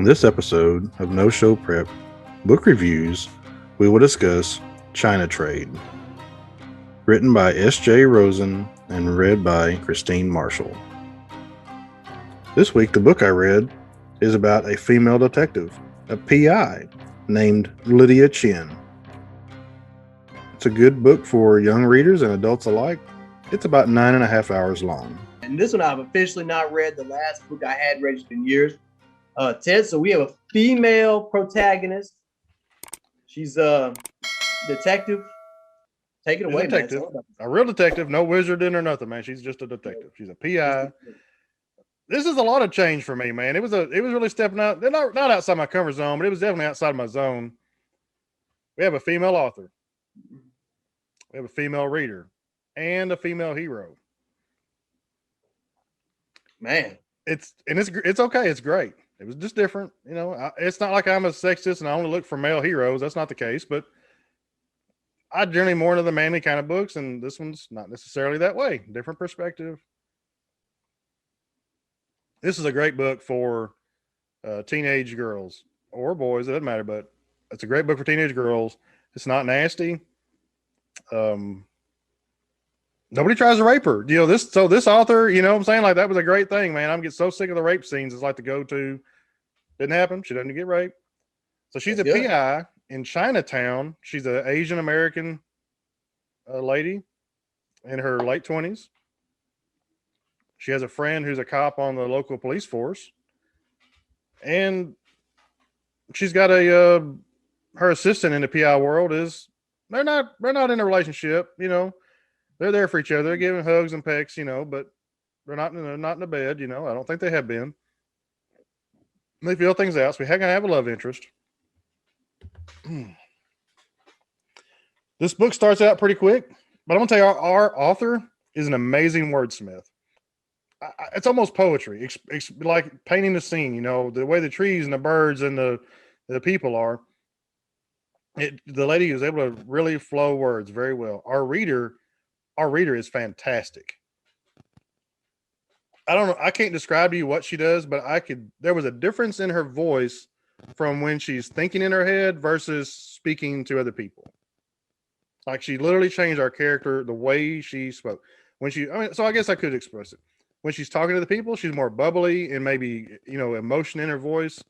On this episode of No Show Prep Book Reviews, we will discuss China Trade. Written by S.J. Rozan and read by Christine Marshall. This week, the book I read is about a female detective, a PI, named Lydia Chen. It's a good book for young readers and adults alike. It's about 9.5 hours long. And this one I've officially not read. The last book I had read in years. Ted, so we have a female protagonist. She's a detective. Take it away, detective. man. A real detective, no wizard in or nothing, man. She's just a detective. She's a PI. This is a lot of change for me, man. It was really stepping out. They're not outside my comfort zone, but it was definitely outside my zone. We have a female author. We have a female reader and a female hero. Man, it's okay. It's great. It was just different. You know, it's not like I'm a sexist and I only look for male heroes. That's not the case, but I generally more into the manly kind of books, and this one's not necessarily that way. Different perspective. This is a great book for teenage girls or boys. It doesn't matter, but it's a great book for teenage girls. It's not nasty. Nobody tries to rape her. You know, this author, you know what I'm saying? Like, that was a great thing, man. I'm getting so sick of the rape scenes. It's like the go-to. Didn't happen. She doesn't get raped. So she's a PI in Chinatown. She's an Asian American lady in her late 20s. She has a friend who's a cop on the local police force. And she's got her assistant in the PI world is, they're not in a relationship, you know. They're there for each other. They're giving hugs and pecks, you know, but they're not in the bed, you know. I don't think they have been. They feel things out. So we gonna have a love interest. This book starts out pretty quick, but I'm gonna tell you, our author is an amazing wordsmith. It's almost poetry. It's like painting the scene, you know, the way the trees and the birds and the people are. The lady is able to really flow words very well. Our reader is fantastic. I don't know. I can't describe to you what she does, but there was a difference in her voice from when she's thinking in her head versus speaking to other people. Like, she literally changed our character, the way she spoke. So I guess I could express it. When she's talking to the people, she's more bubbly and maybe, you know, emotion in her voice,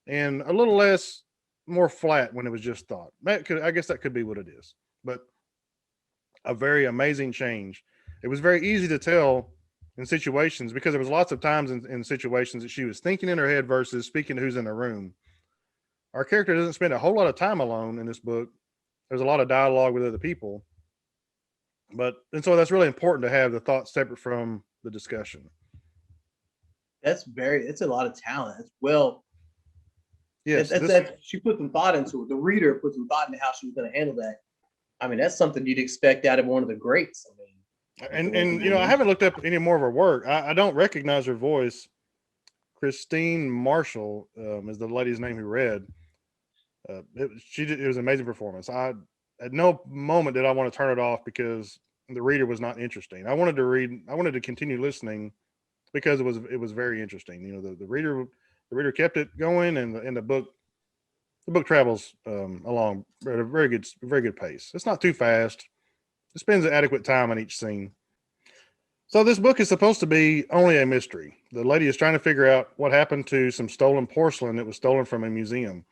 and a little less, more flat when it was just thought. I guess that could be what it is, but a very amazing change. It was very easy to tell in situations, because there was lots of times in situations that she was thinking in her head versus speaking to who's in the room. Our character doesn't spend a whole lot of time alone in this book. There's a lot of dialogue with other people, and so that's really important to have the thoughts separate from the discussion. It's a lot of talent as well. Yes, she put some thought into it. The reader put some thought into how she was going to handle that. I mean, that's something you'd expect out of one of the greats. I mean, and you know, I haven't looked up any more of her work. I don't recognize her voice. Christine Marshall is the lady's name who read. It was an amazing performance. At no moment did I want to turn it off because the reader was not interesting. I wanted to continue listening because it was very interesting. You know, the reader kept it going, and the book travels along at a very good pace. It's not too fast. It spends an adequate time on each scene. So this book is supposed to be only a mystery. The lady is trying to figure out what happened to some stolen porcelain that was stolen from a museum.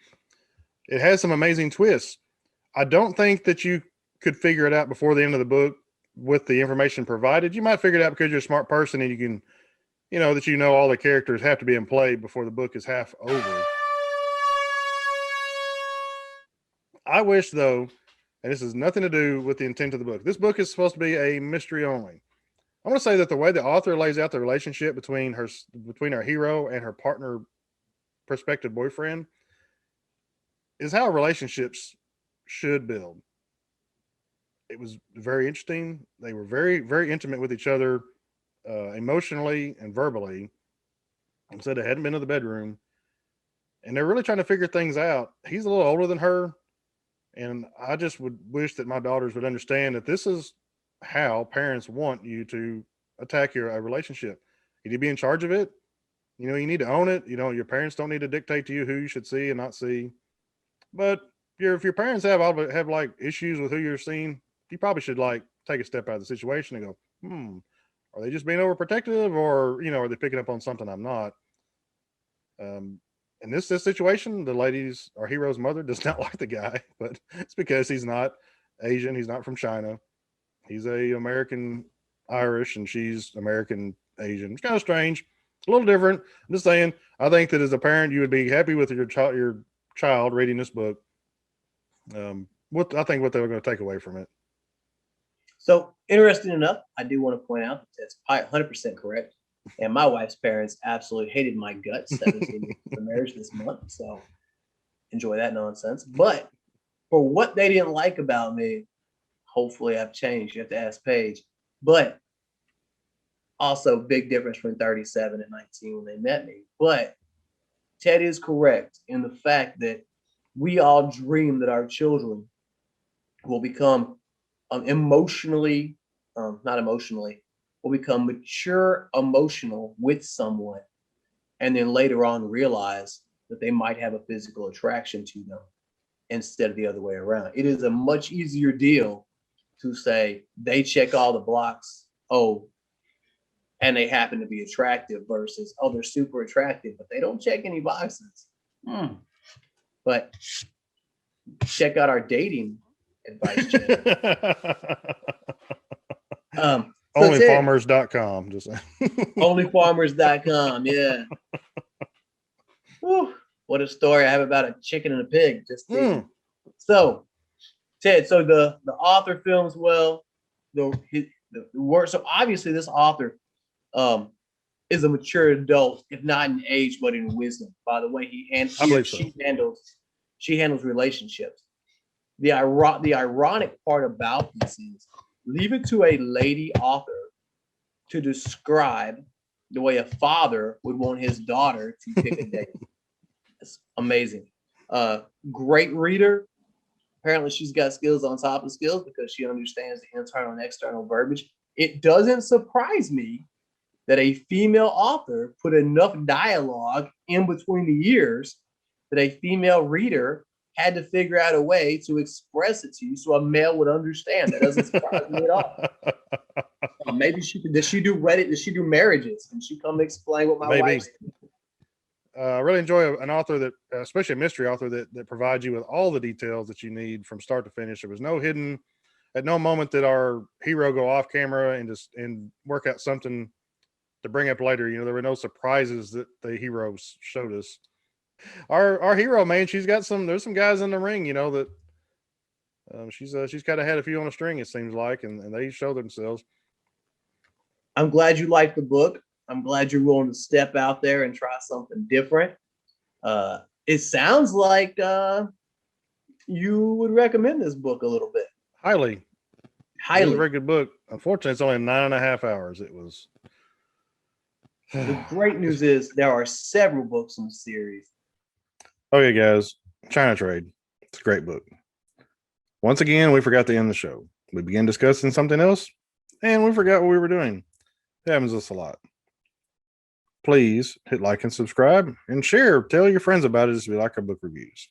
It has some amazing twists. I don't think that you could figure it out before the end of the book with the information provided. You might figure it out because you're a smart person and you can, you know, that you know all the characters have to be in play before the book is half over. I wish, though, and this has nothing to do with the intent of the book. This book is supposed to be a mystery only. I want to say that the way the author lays out the relationship between our hero and her partner, prospective boyfriend, is how relationships should build. It was very interesting. They were very, very intimate with each other, emotionally and verbally. And said they hadn't been to the bedroom, and they're really trying to figure things out. He's a little older than her, and I just would wish that my daughters would understand that this is how parents want you to attack a relationship. You need to be in charge of it. You know, you need to own it. You know, your parents don't need to dictate to you who you should see and not see. But if your parents have like issues with who you're seeing, you probably should like take a step out of the situation and go, are they just being overprotective, or are they picking up on something I'm not? In this situation, our hero's mother does not like the guy, but it's because he's not Asian. He's not from China. He's a American Irish, and she's American Asian. It's kind of strange, a little different. I'm just saying. I think that as a parent, you would be happy with your child reading this book. What they were going to take away from it. So, interesting enough, I do want to point out that that's probably 100% correct. And my wife's parents absolutely hated my guts 17 years of marriage this month. So, enjoy that nonsense. But for what they didn't like about me, hopefully I've changed. You have to ask Paige. But also, big difference between 37 and 19 when they met me. But Ted is correct in the fact that we all dream that our children will become will become mature emotional with someone, and then later on realize that they might have a physical attraction to them instead of the other way around. It is a much easier deal to say they check all the blocks, and they happen to be attractive, versus, they're super attractive, but they don't check any boxes. But check out our dating advice channel. Onlyfarmers.com. Just Onlyfarmers.com. Yeah. Whew, what a story I have about a chicken and a pig. So, Ted, so the author films well, the work. So obviously this author is a mature adult, if not in age, but in wisdom. By the way, she handles relationships. The ironic part about this is, leave it to a lady author to describe the way a father would want his daughter to pick a date. It's amazing. Great reader. Apparently she's got skills on top of skills because she understands the internal and external verbiage. It doesn't surprise me that a female author put enough dialogue in between the years that a female reader had to figure out a way to express it to you so a male would understand. That doesn't surprise me at all. Maybe does she do Reddit? Does she do marriages? And she come explain what my wife did? I really enjoy an author that, especially a mystery author, that provides you with all the details that you need from start to finish. There was no hidden, at no moment did our hero go off camera and work out something to bring up later. There were no surprises that the heroes showed us. Our hero, man, there's some guys in the ring, that she's kind of had a few on a string, it seems like, and they show themselves. I'm glad you liked the book. I'm glad you're willing to step out there and try something different. It sounds like you would recommend this book a little bit. Highly. It's a very good book. Unfortunately, it's only 9.5 hours. It was. The great news is there are several books in the series. Okay, guys. China Trade. It's a great book. Once again, we forgot to end the show. We began discussing something else, and we forgot what we were doing. It happens to us a lot. Please hit like and subscribe and share. Tell your friends about it as we like our book reviews.